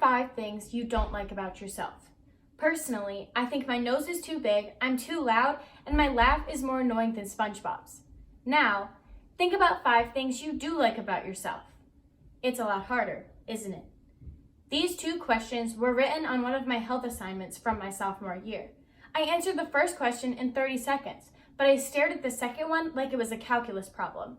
5 things you don't like about yourself? Personally, I think my nose is too big, I'm too loud, and my laugh is more annoying than SpongeBob's. Now, think about 5 things you do like about yourself. It's a lot harder, isn't it? These 2 questions were written on one of my health assignments from my sophomore year. I answered the first question in 30 seconds, but I stared at the second one like it was a calculus problem.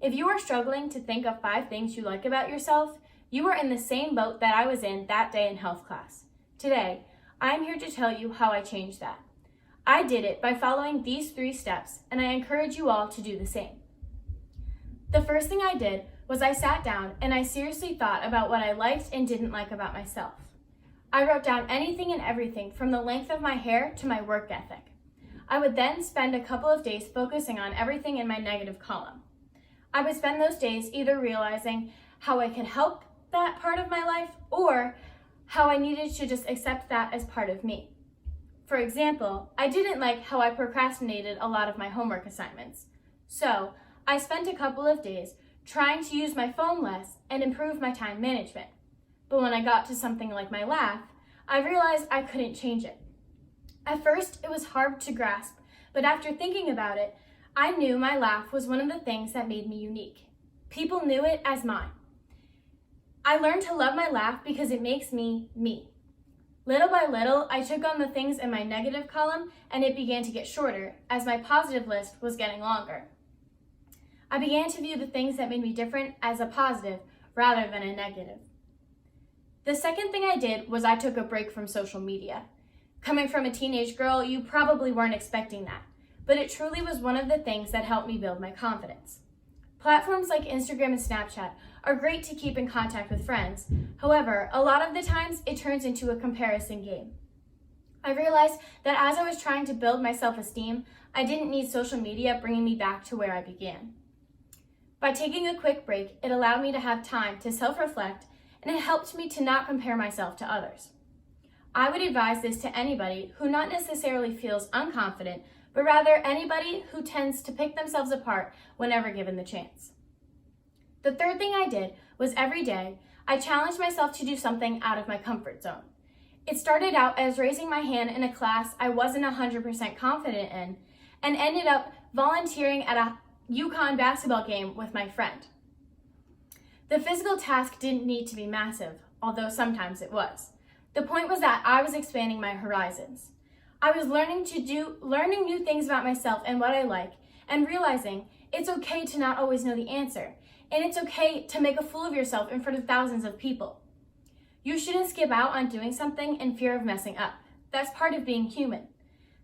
If you are struggling to think of 5 things you like about yourself, you are in the same boat that I was in that day in health class. Today, I'm here to tell you how I changed that. I did it by following these 3 steps, and I encourage you all to do the same. The first thing I did was I sat down and I seriously thought about what I liked and didn't like about myself. I wrote down anything and everything from the length of my hair to my work ethic. I would then spend a couple of days focusing on everything in my negative column. I would spend those days either realizing how I could help that part of my life or how I needed to just accept that as part of me. For example, I didn't like how I procrastinated a lot of my homework assignments. So I spent a couple of days trying to use my phone less and improve my time management. But when I got to something like my laugh, I realized I couldn't change it. At first, it was hard to grasp, but after thinking about it, I knew my laugh was one of the things that made me unique. People knew it as mine. I learned to love my laugh because it makes me, me. Little by little, I took on the things in my negative column and it began to get shorter as my positive list was getting longer. I began to view the things that made me different as a positive rather than a negative. The second thing I did was I took a break from social media. Coming from a teenage girl, you probably weren't expecting that, but it truly was one of the things that helped me build my confidence. Platforms like Instagram and Snapchat are great to keep in contact with friends. However, a lot of the times it turns into a comparison game. I realized that as I was trying to build my self-esteem, I didn't need social media bringing me back to where I began. By taking a quick break, it allowed me to have time to self-reflect, and it helped me to not compare myself to others. I would advise this to anybody who not necessarily feels unconfident, but rather anybody who tends to pick themselves apart whenever given the chance. The third thing I did was every day, I challenged myself to do something out of my comfort zone. It started out as raising my hand in a class I wasn't 100% confident in, and ended up volunteering at a UConn basketball game with my friend. The physical task didn't need to be massive, although sometimes it was. The point was that I was expanding my horizons. I was learning new things about myself and what I like, and realizing it's okay to not always know the answer, and it's okay to make a fool of yourself in front of thousands of people. You shouldn't skip out on doing something in fear of messing up. That's part of being human.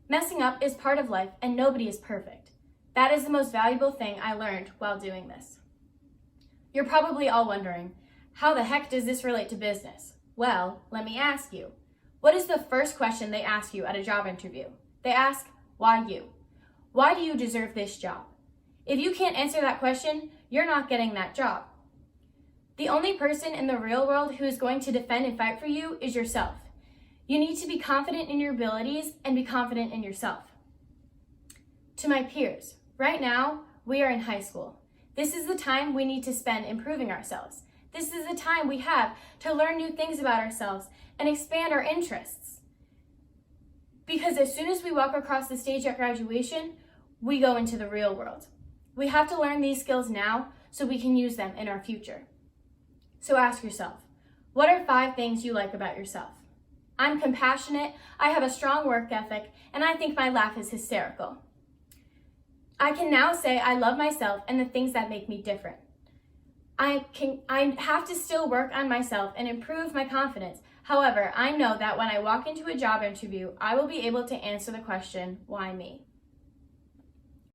Messing up is part of life, and nobody is perfect. That is the most valuable thing I learned while doing this. You're probably all wondering, how the heck does this relate to business? Well, let me ask you. What is the first question they ask you at a job interview? They ask, why you? Why do you deserve this job? If you can't answer that question, you're not getting that job. The only person in the real world who is going to defend and fight for you is yourself. You need to be confident in your abilities and be confident in yourself. To my peers, right now, we are in high school. This is the time we need to spend improving ourselves. This is the time we have to learn new things about ourselves and expand our interests. Because as soon as we walk across the stage at graduation, we go into the real world. We have to learn these skills now so we can use them in our future. So ask yourself, what are 5 things you like about yourself? I'm compassionate, I have a strong work ethic, and I think my laugh is hysterical. I can now say I love myself and the things that make me different. I have to still work on myself and improve my confidence. However, I know that when I walk into a job interview, I will be able to answer the question, why me?